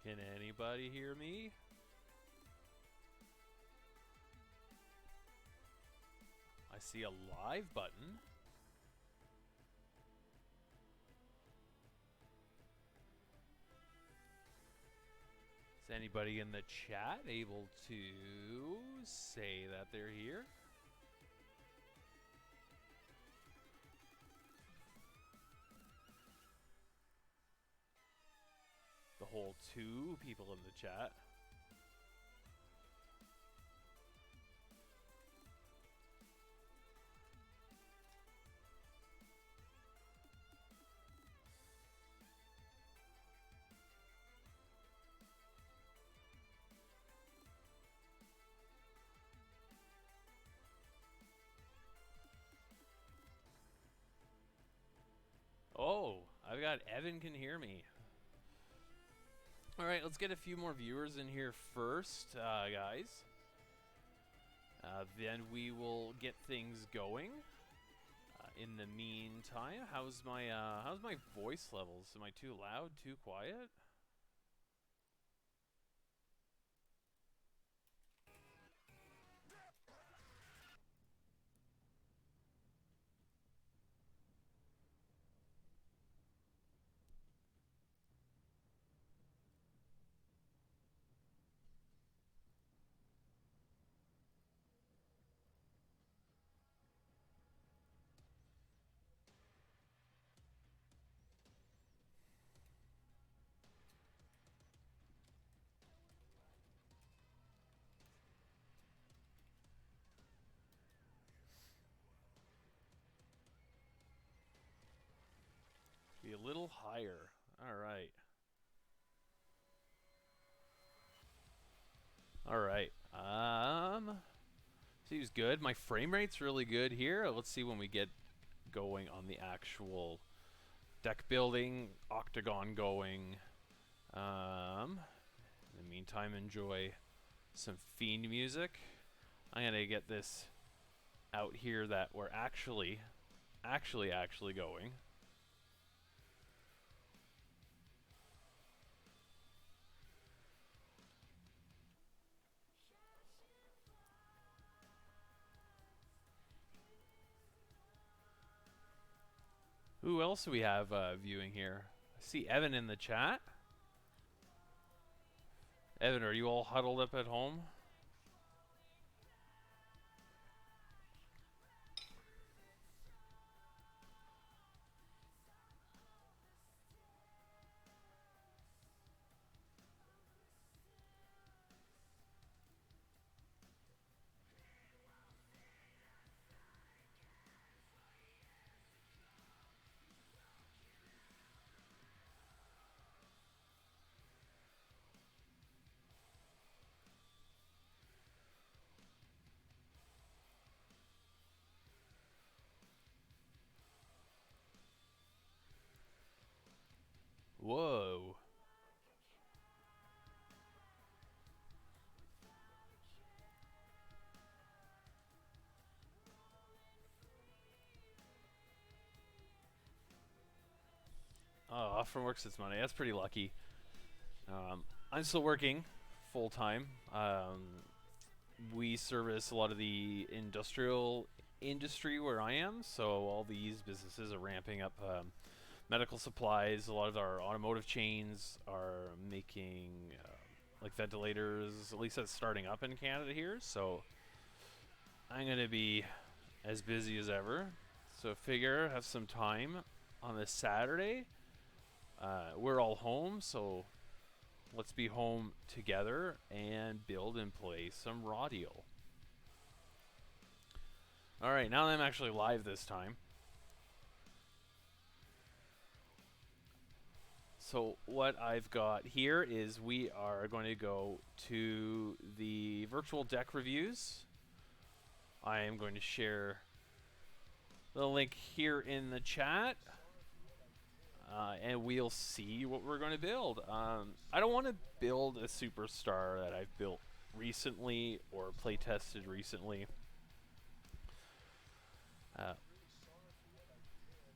Can anybody hear me? I see a live button. Is anybody in the chat able to say that they're here? The whole 2 people in the chat. Oh, I've got Evan can hear me. All right, let's get a few more viewers in here first, guys. Then we will get things going. In the meantime, how's my voice levels? Am I too loud, too quiet? Be a little higher. All right. All right. Seems good. My frame rate's really good here. Let's see when we get going on the actual deck building, Octagon going. In the meantime, enjoy some Fiend music. I'm gonna get this out here that we're actually going. Who else do we have viewing here? I see Evan in the chat. Evan, are you all huddled up at home? Whoa. Oh, off from work since Monday. That's pretty lucky. I'm still working full time. We service a lot of the industrial industry where I am, so all these businesses are ramping up medical supplies. A lot of our automotive chains are making like ventilators. At least that's starting up in Canada here. So I'm gonna be as busy as ever. So figure have some time on this Saturday. We're all home, so let's be home together and build and play some Raw Deal. Alright, now that I'm actually live this time. So what I've got here is we are going to go to the virtual deck reviews. I am going to share the link here in the chat. And we'll see what we're going to build. I don't want to build a superstar that I've built recently or play tested recently.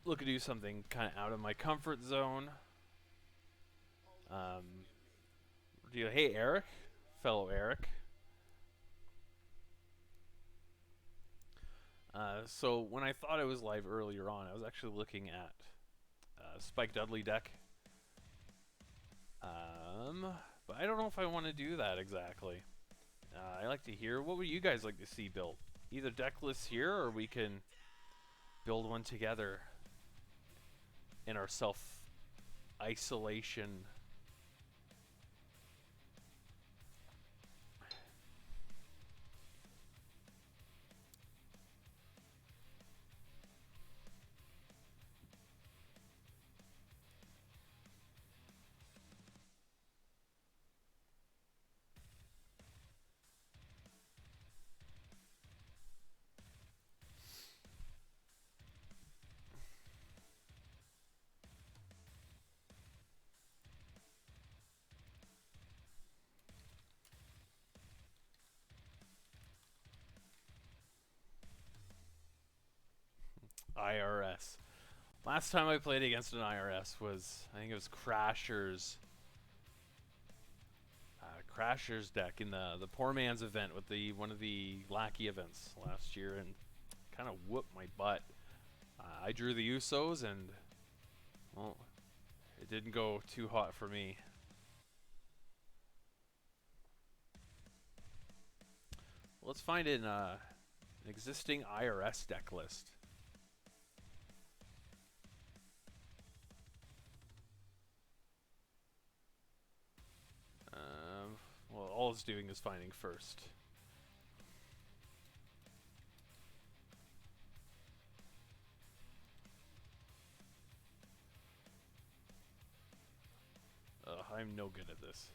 Look to do something kind of out of my comfort zone. Hey, Eric, fellow Eric. So when I thought I was live earlier on, I was actually looking at Spike Dudley deck. But I don't know if I want to do that exactly. I like to hear, what would you guys like to see built? Either deck lists here, or we can build one together in our self-isolation. IRS. Last time I played against an IRS was, I think it was Crasher's deck in the Poor Man's event with one of the Lackey events last year, and kind of whooped my butt. I drew the Usos, and well, it didn't go too hot for me. Let's find an existing IRS deck list. Well, all it's doing is finding first. I'm no good at this.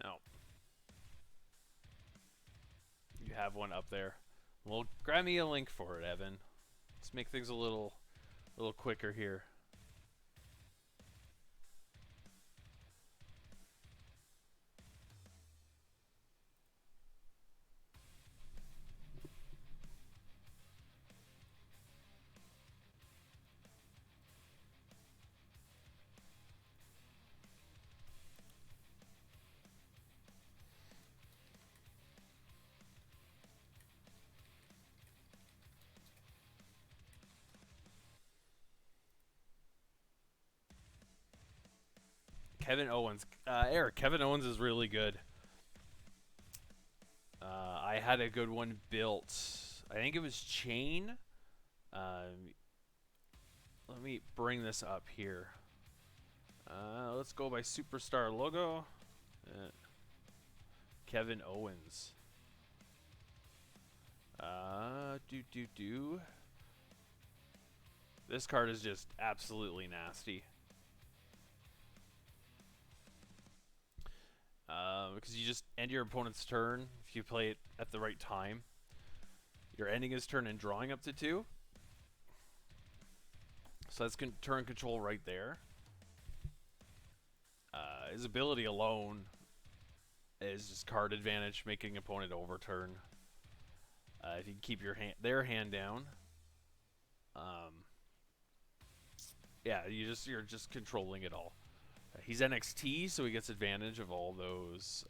Now, you have one up there. Well, grab me a link for it, Evan. Let's make things a little quicker here. Kevin Owens. Eric, Kevin Owens is really good. I had a good one built. I think it was Chain. Let me bring this up here. Let's go by Superstar logo. Kevin Owens. This card is just absolutely nasty. Because you just end your opponent's turn if you play it at the right time. You're ending his turn and drawing up to 2. So that's turn control right there. His ability alone is just card advantage, making opponent overturn. If you can keep their hand down. Yeah, you're just controlling it all. He's NXT, so he gets advantage of all those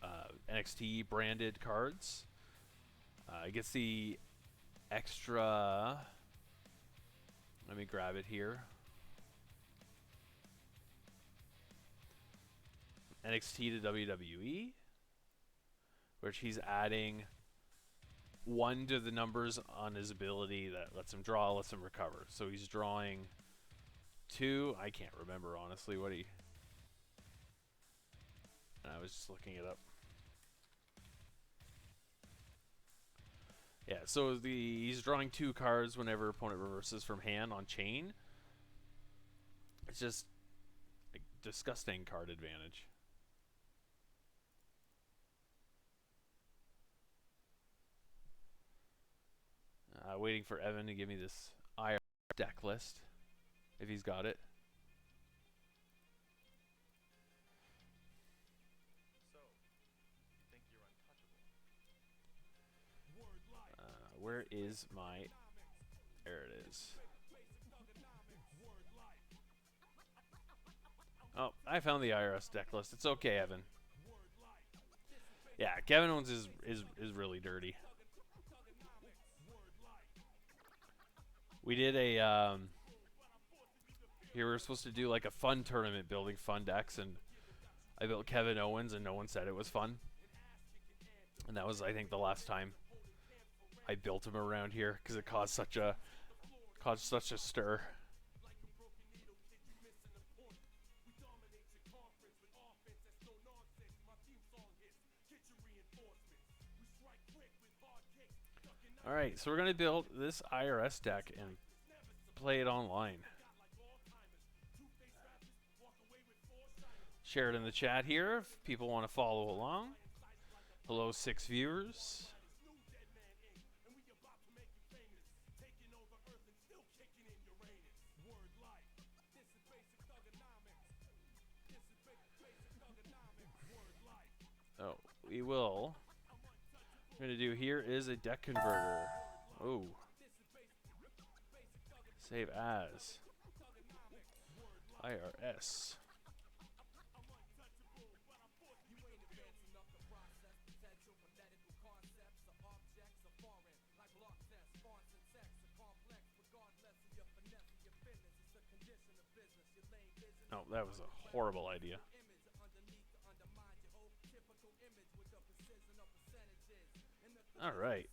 NXT branded cards. He gets the extra. Let me grab it here. NXT to WWE, which he's adding 1 to the numbers on his ability that lets him draw, lets him recover. So he's drawing 2. I can't remember honestly what he. I was just looking it up. Yeah, so he's drawing 2 cards whenever opponent reverses from hand on Chain. It's just like disgusting card advantage. Waiting for Evan to give me this IR deck list, if he's got it. So, you think you're untouchable? Where is my... There it is. Oh, I found the IRS deck list. It's okay, Evan. Yeah, Kevin Owens is really dirty. We did a... Here we were supposed to do like a fun tournament building fun decks, and I built Kevin Owens, and no one said it was fun. And that was, I think, the last time I built him around here because it caused such a stir. All right, so we're gonna build this IRS deck and play it online. Share it in the chat here if people want to follow along. Hello, 6 viewers. Oh, we will. What we're going to do here is a deck converter. Oh. Save as. IRS. Oh, that was a horrible idea. All right.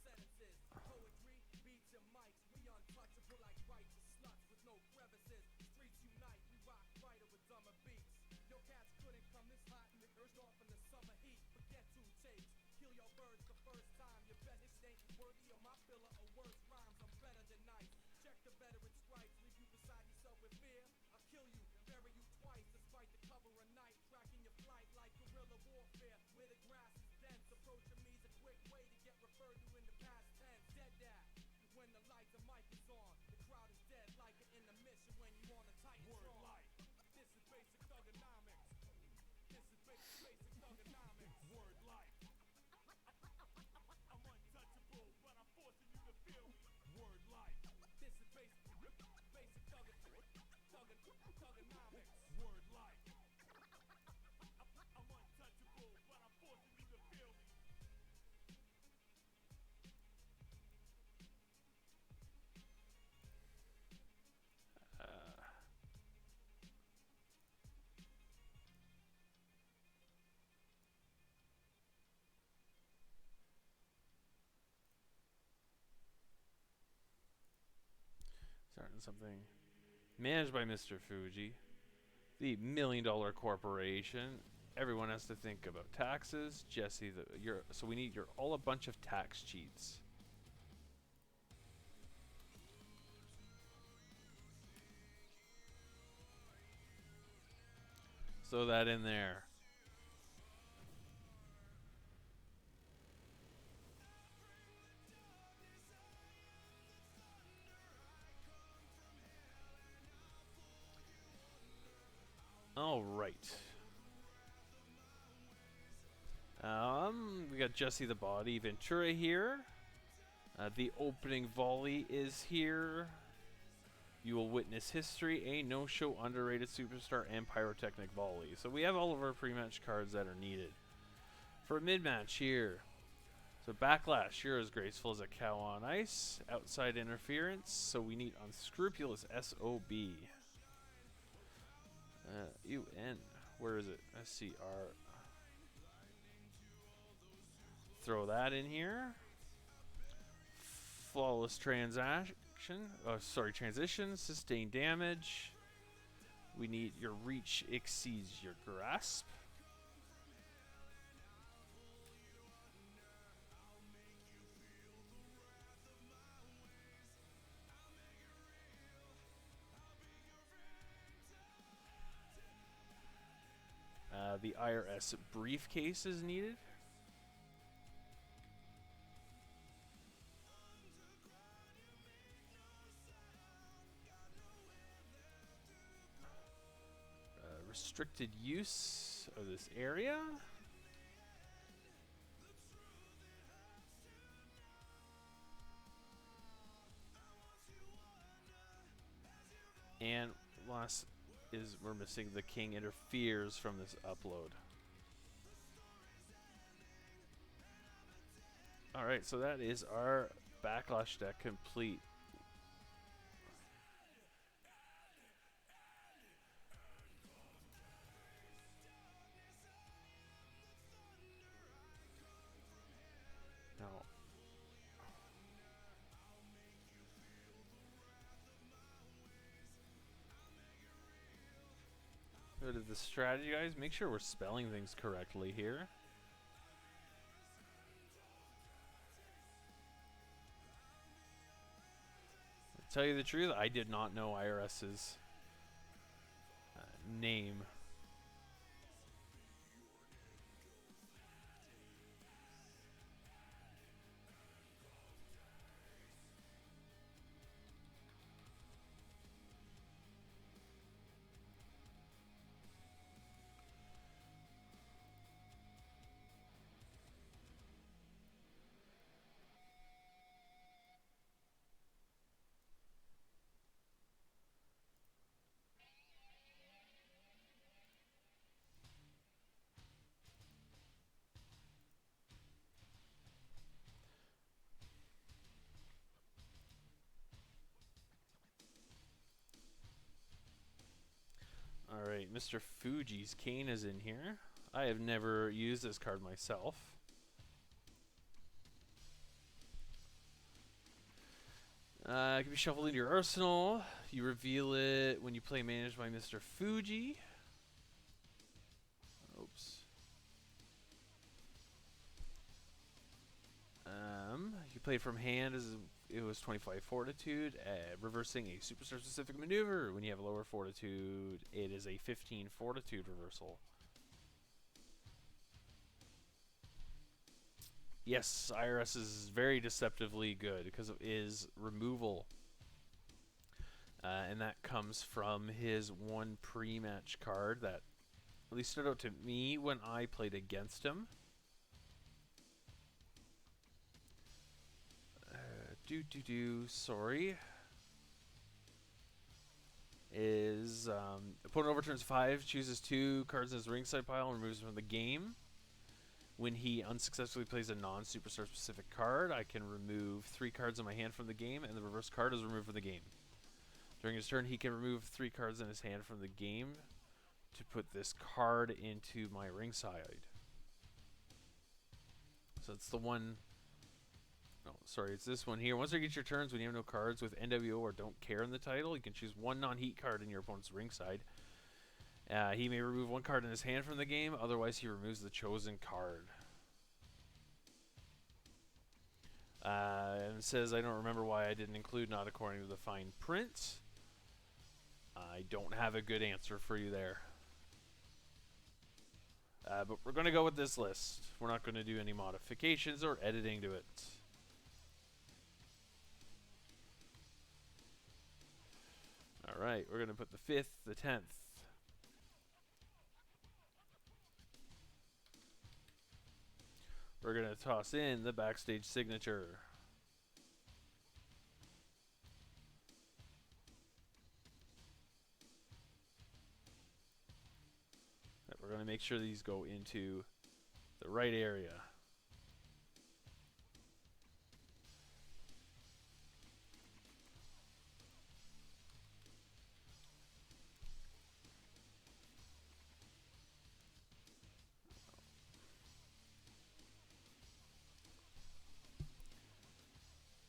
Starting something managed by Mr. Fuji, the $1 Million Corporation. Everyone has to think about taxes. Jesse, so we need all a bunch of tax cheats. Throw that in there. All right. We got Jesse the Body Ventura here. The opening volley is here. You will witness history, a no-show underrated superstar, and pyrotechnic volley. So we have all of our pre-match cards that are needed. For a mid-match here. So Backlash, you're as graceful as a cow on ice. Outside interference, so we need unscrupulous SOB. UN, where is it? SCR. Throw that in here. Flawless transition. Sustained damage. We need your reach exceeds your grasp. The IRS briefcase is needed. Restricted use of this area. And last is we're missing the king interferes from this upload. Alright, so that is our Backlash deck complete. Now, go to the strategy, guys. Make sure we're spelling things correctly here. To tell you the truth, I did not know IRS's name. Alright, Mr. Fuji's Kane is in here. I have never used this card myself. It can be shuffled into your arsenal. You reveal it when you play managed by Mr. Fuji. Oops. You play it from hand as it was 25 fortitude, reversing a superstar specific maneuver. When you have a lower fortitude, it is a 15 fortitude reversal. Yes, IRS is very deceptively good because of his removal. And that comes from his one pre-match card that at least stood out to me when I played against him. Sorry. Is opponent overturns 5, chooses 2 cards in his ringside pile, and removes them from the game. When he unsuccessfully plays a non-superstar specific card, I can remove 3 cards in my hand from the game, and the reverse card is removed from the game. During his turn, he can remove 3 cards in his hand from the game to put this card into my ringside. So it's the one... No, sorry, it's this one here. Once you get your turns, when you have no cards with NWO or don't care in the title, you can choose 1 non-heat card in your opponent's ringside. He may remove 1 card in his hand from the game, otherwise he removes the chosen card. And it says, I don't remember why I didn't include not according to the fine print. I don't have a good answer for you there. But we're going to go with this list. We're not going to do any modifications or editing to it. Alright, we're going to put the 5th, the 10th. We're going to toss in the backstage signature. We're going to make sure these go into the right area.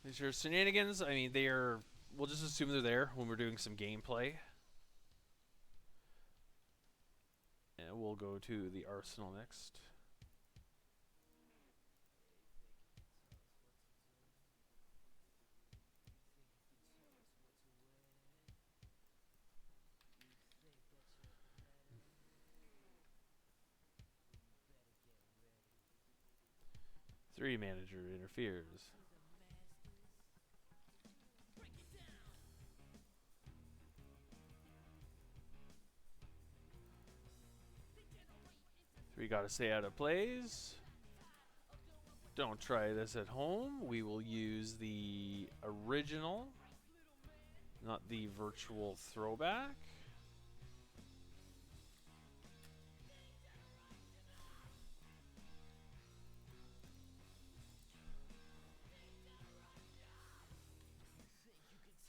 These are shenanigans. I mean, we'll just assume they're there when we're doing some gameplay. And we'll go to the arsenal next. Three manager interferes. Three gotta stay out of plays. Don't try this at home. We will use the original Not the virtual throwback.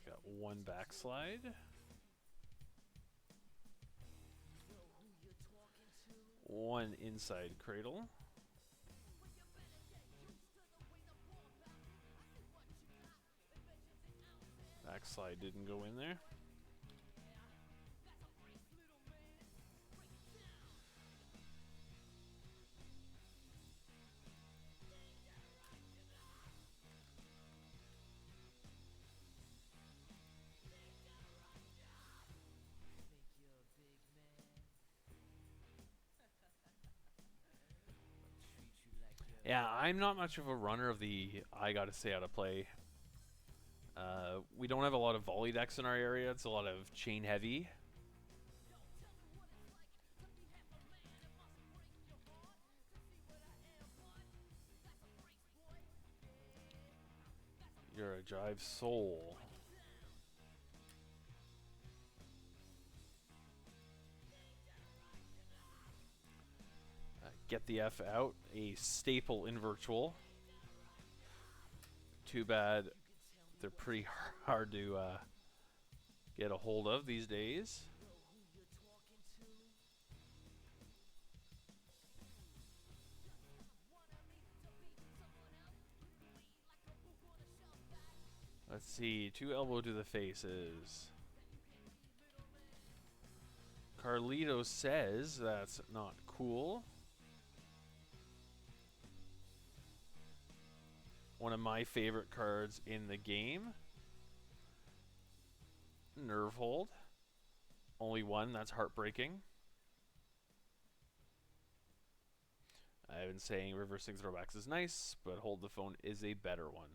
Got one backslide. One inside cradle. Backslide didn't go in there. Yeah, I'm not much of a runner of the I gotta stay out of play. We don't have a lot of volley decks in our area. It's a lot of chain heavy. You're a Jive Soul. Get the F out. A staple in virtual. Too bad they're pretty hard to get a hold of these days. Let's see. 2 elbow to the faces. Carlito says that's not cool. One of my favorite cards in the game. Nerve hold. Only one. That's heartbreaking. I've been saying reversing throwbacks is nice, but hold the phone is a better one.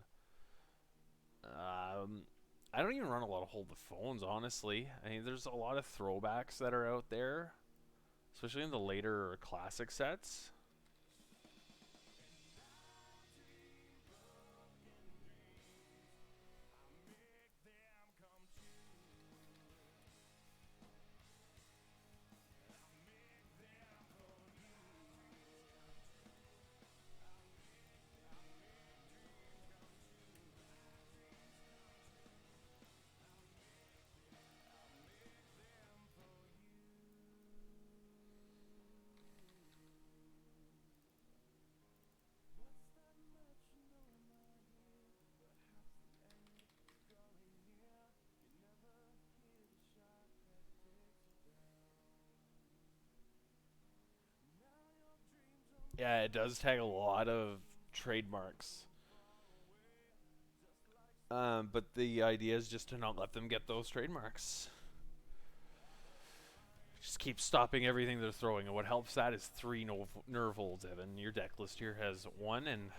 I don't even run a lot of hold the phones, honestly. I mean, there's a lot of throwbacks that are out there, especially in the later classic sets. Yeah, it does tag a lot of trademarks. But the idea is just to not let them get those trademarks. Just keep stopping everything they're throwing. And what helps that is 3 nerve holds, Evan. Your deck list here has 1, and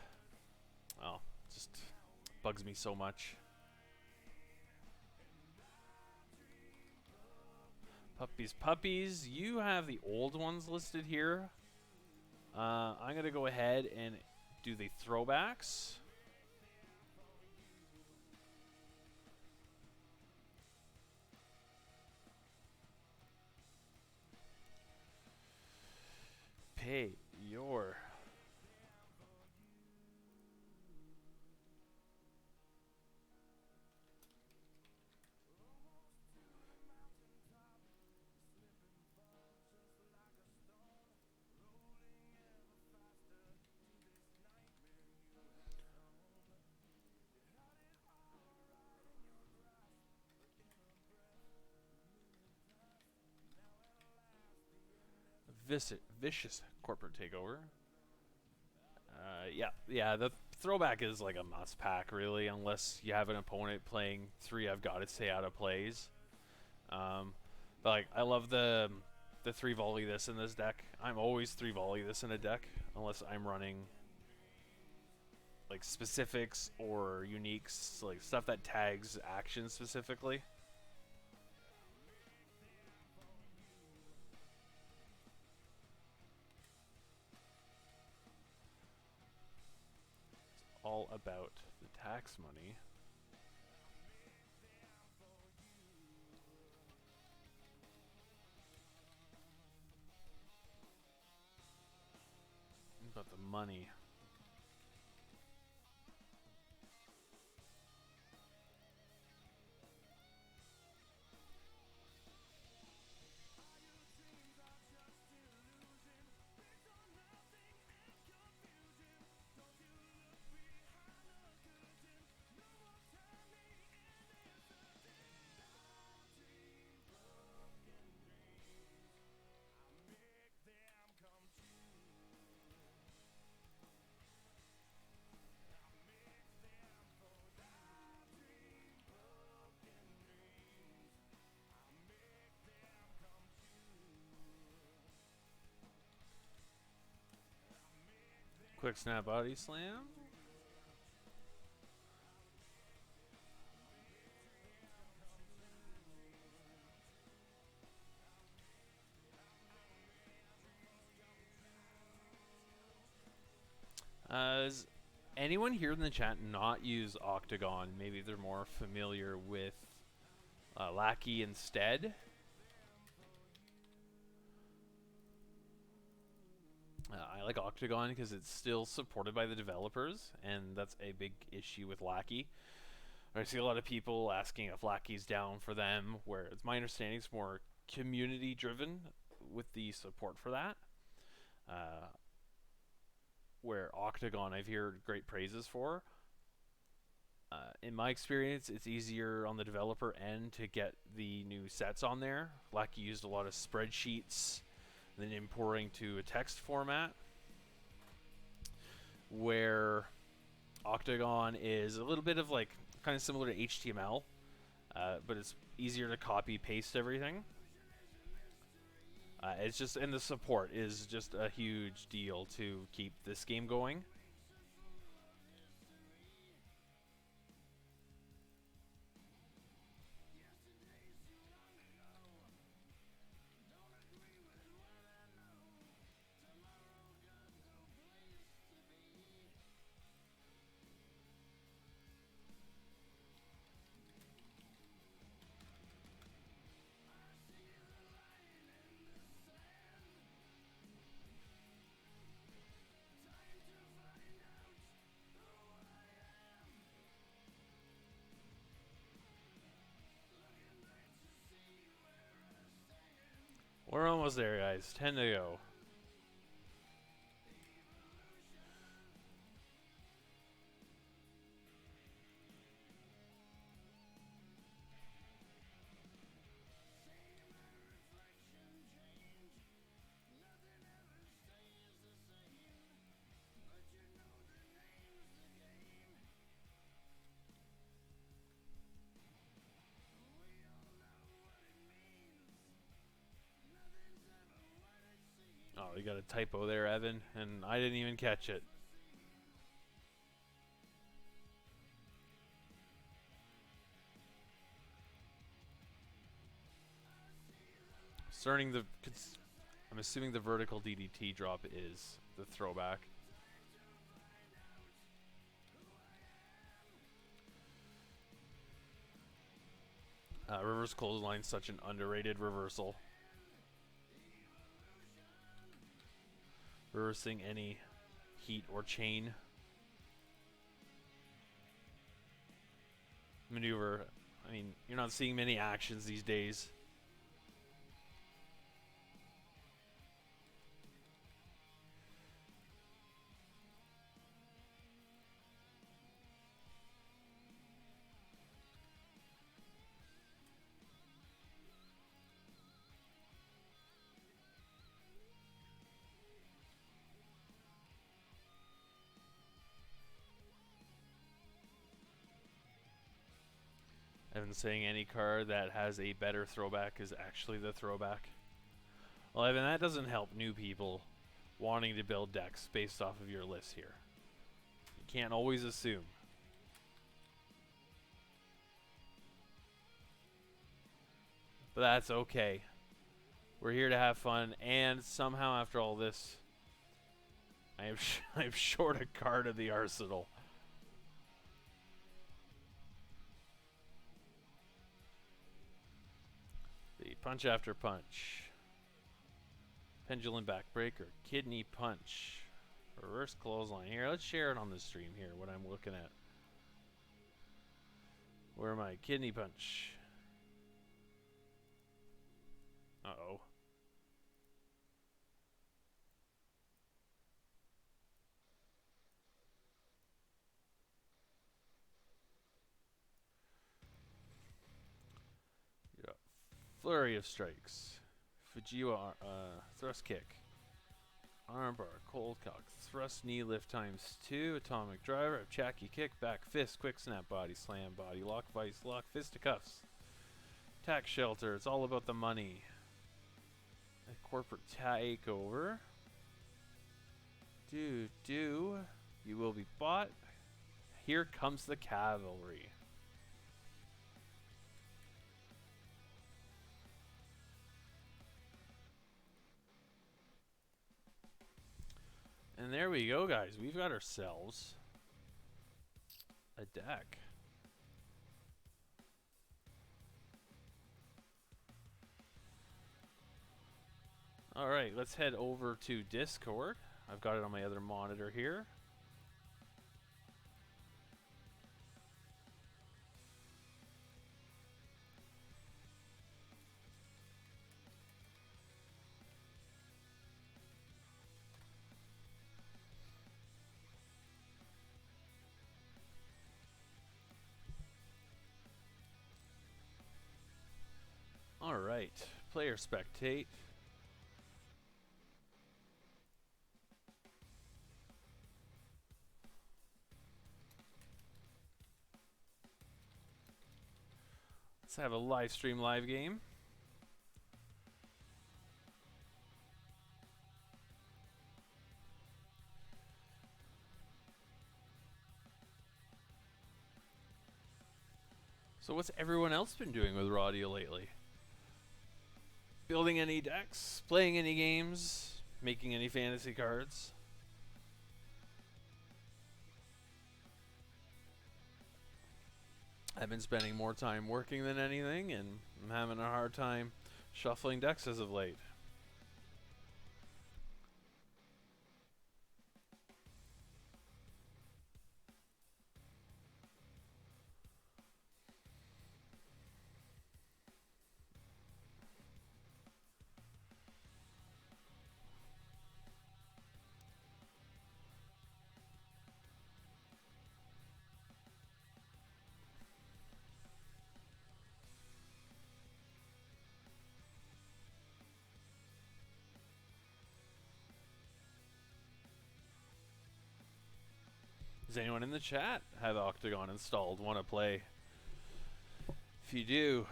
oh, just bugs me so much. Puppies. You have the old ones listed here. I'm going to go ahead and do the throwbacks. Pay your... Vicious corporate takeover. Yeah, the throwback is like a must pack, really, unless you have an opponent playing 3 I've got to stay out of plays. But like, I love the 3 volley this in this deck. I'm always 3 volley this in a deck, unless I'm running like specifics or uniques, like stuff that tags action specifically. All about the tax money. money. Quick snap body slam. Does anyone here in the chat not use Octagon? Maybe they're more familiar with Lackey instead. I like Octagon because it's still supported by the developers, and that's a big issue with Lackey. I see a lot of people asking if Lackey's down for them, where it's my understanding it's more community driven with the support for that. Where Octagon I've heard great praises for. In my experience, it's easier on the developer end to get the new sets on there. Lackey used a lot of spreadsheets, then importing to a text format, where Octagon is a little bit of like kind of similar to HTML, but it's easier to copy paste everything. It's just, and the support is just a huge deal to keep this game going. We're almost there, guys. 10 to go. Oh, you got a typo there, Evan, and I didn't even catch it. I'm assuming the vertical DDT drop is the throwback. Reverse clothesline, such an underrated reversal. Reversing any heat or chain maneuver. I mean, you're not seeing many actions these days. Evan's saying any card that has a better throwback is actually the throwback. Well, Evan, that doesn't help new people wanting to build decks based off of your list here. You can't always assume. But that's okay. We're here to have fun, and somehow after all this, I'm short a card of the arsenal. The punch after punch. Pendulum backbreaker. Kidney punch. Reverse clothesline here. Let's share it on the stream here, what I'm looking at. Where am I? Kidney punch. Uh-oh. Yeah. Flurry of strikes. Fujiwa thrust kick. Armbar, cold cock, thrust knee lift ×2, atomic driver, Chaki kick, back fist, quick snap, body slam, body lock, vice lock, fisticuffs. Tax shelter, it's all about the money. A corporate takeover. You will be bought. Here comes the cavalry. And there we go, guys. We've got ourselves a deck. All right, let's head over to Discord. I've got it on my other monitor here. All right, player spectate. Let's have a live stream live game. So what's everyone else been doing with Raw Deal lately? Building any decks? Playing any games? Making any fantasy cards? I've been spending more time working than anything, and I'm having a hard time shuffling decks as of late. Does anyone in the chat have Octagon installed? Want to play? If you do,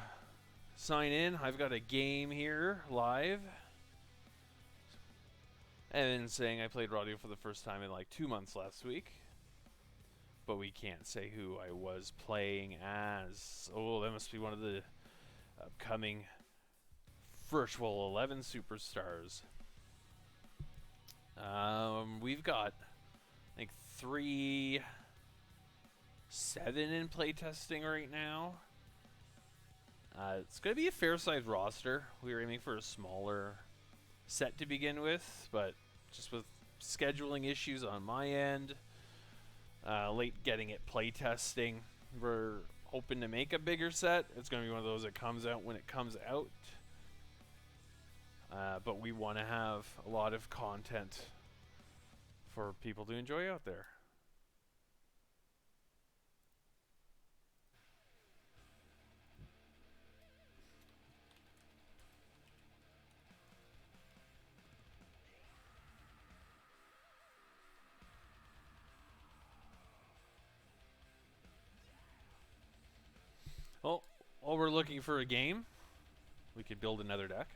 sign in. I've got a game here live. And then saying I played Raw Deal for the first time in like 2 months last week. But we can't say who I was playing as. Oh, that must be one of the upcoming Virtual 11 superstars. We've got, I think, 3-7 in playtesting right now. It's going to be a fair-sized roster. We were aiming for a smaller set to begin with, but just with scheduling issues on my end, late getting it playtesting, we're hoping to make a bigger set. It's going to be one of those that comes out when it comes out. But we want to have a lot of content for people to enjoy out there. Well, while we're looking for a game, we could build another deck.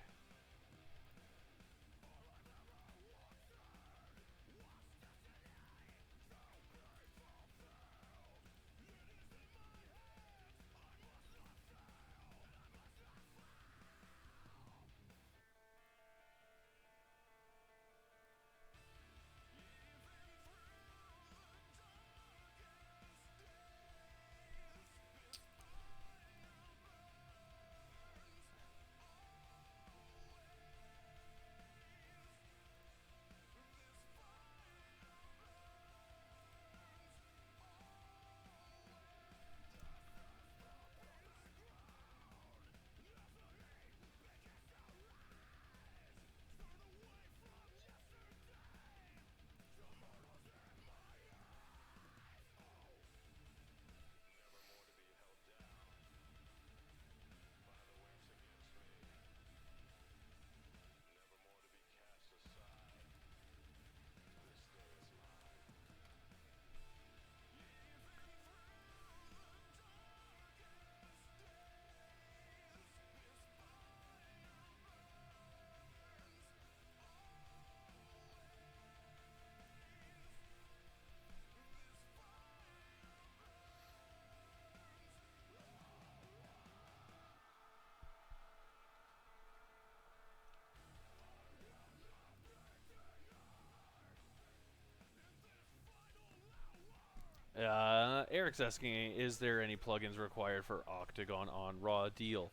Eric's asking, is there any plugins required for Octagon on Raw Deal?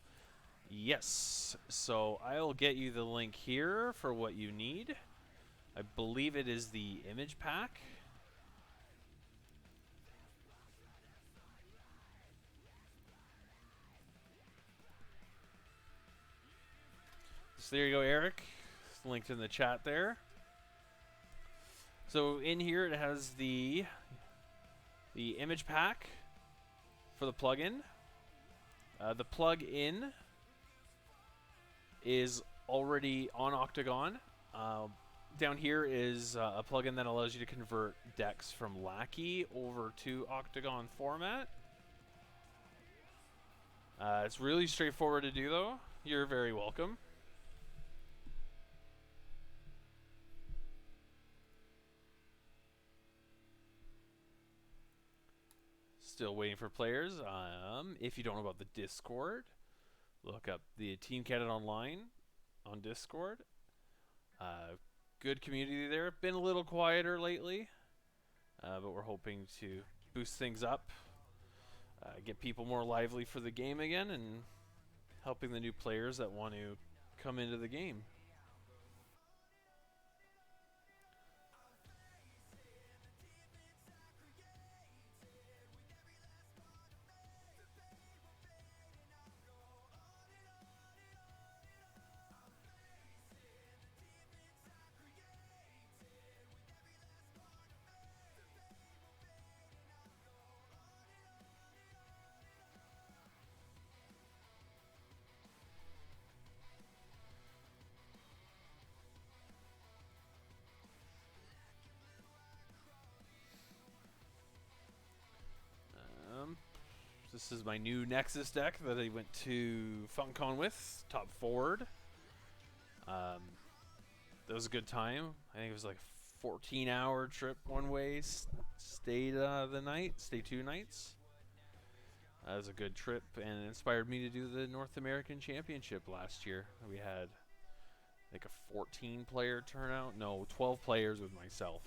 Yes. So I'll get you the link here for what you need. I believe it is the image pack. So there you go, Eric. It's linked in the chat there. So in here it has the image pack for the plugin. The plug-in is already on Octagon. Down here is a plugin that allows you to convert decks from Lackey over to Octagon format. It's really straightforward to do, though. You're very welcome. Still waiting for players. If you don't know about the Discord, look up the Team Canada Online on Discord. Good community there. Been a little quieter lately, but we're hoping to boost things up, get people more lively for the game again, and helping the new players that want to come into the game. This is my new Nexus deck that I went to FunCon with, top forward. That was a good time. I think it was like a 14-hour trip one way. Stayed 2 nights. That was a good trip, and it inspired me to do the North American Championship last year. We had like a 14-player turnout. No, 12 players with myself.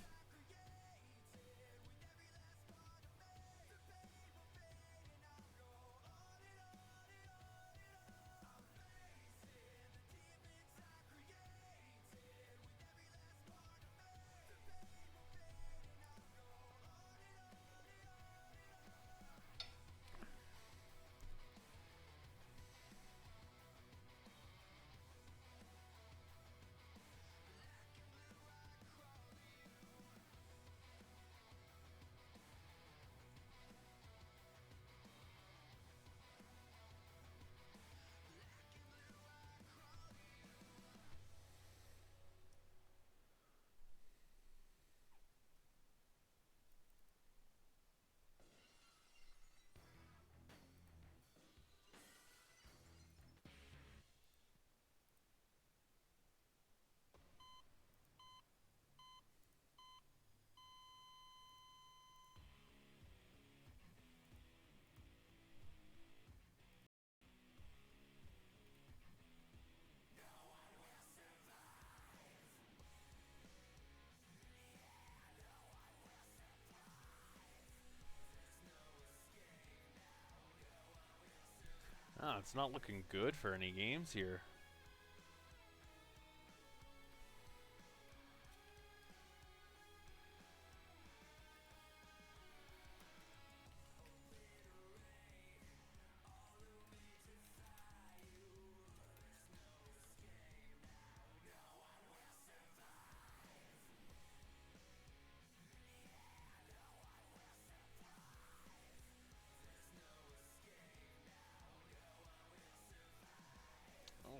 It's not looking good for any games here.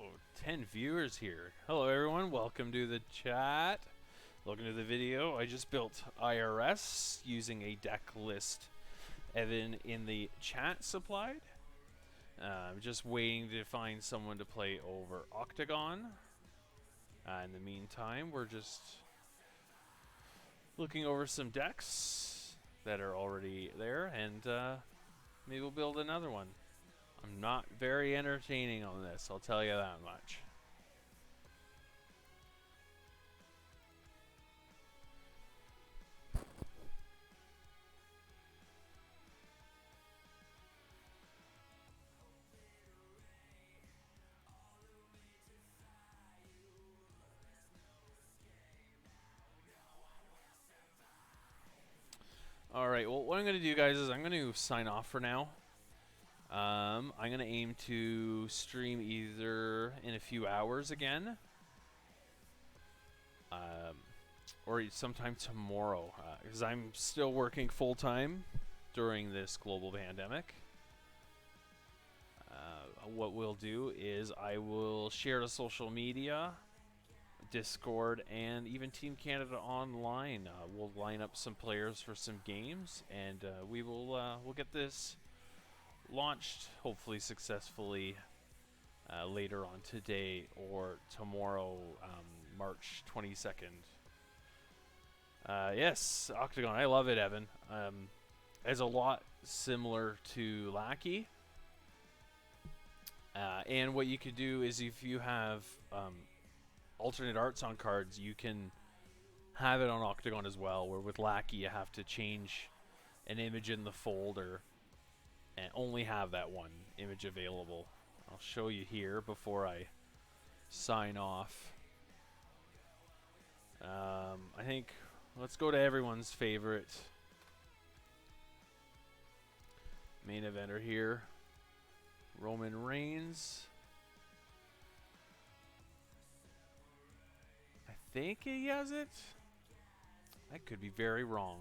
Oh, 10 viewers here. Hello everyone, welcome to the chat. Welcome to the video. I just built IRS using a deck list Evan in the chat supplied. I'm just waiting to find someone to play over Octagon. In the meantime, we're just looking over some decks that are already there, and maybe we'll build another one. I'm not very entertaining on this, I'll tell you that much. All right. Well, what I'm going to do, guys, is I'm going to sign off for now. I'm going to aim to stream either in a few hours again, or sometime tomorrow, because I'm still working full time during this global pandemic. What we'll do is I will share to social media, Discord, and even Team Canada Online. We'll line up some players for some games, and we'll get this launched hopefully successfully later on today or tomorrow, March 22nd. Yes, Octagon. I love it, Evan. It's a lot similar to Lackey. And what you could do is if you have alternate arts on cards, you can have it on Octagon as well, where with Lackey you have to change an image in the folder and only have that one image available. I'll show you here before I sign off. I think let's go to everyone's favorite main eventer here, Roman Reigns. I think he has it. I could be very wrong.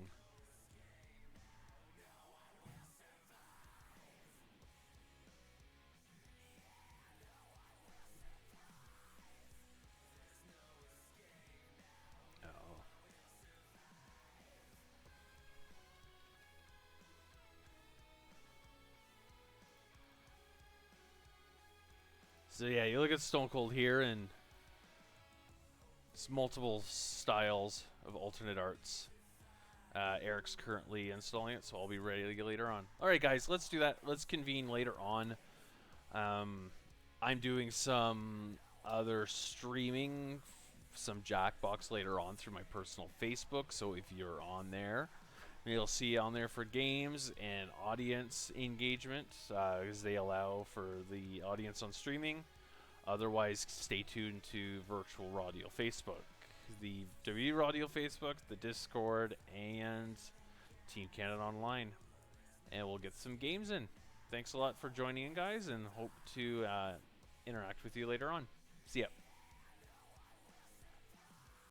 So yeah, you look at Stone Cold here, and it's multiple styles of alternate arts. Eric's currently installing it, so I'll be ready to get later on. All right, guys, let's do that. Let's convene later on. I'm doing some other streaming, some Jackbox later on through my personal Facebook, so if you're on there, you'll see on there for games and audience engagement, because they allow for the audience on streaming. Otherwise, stay tuned to Virtual Raw Deal Facebook, the WWE Raw Deal Facebook, the Discord, and Team Canada Online. And we'll get some games in. Thanks a lot for joining in, guys, and hope to interact with you later on. See ya.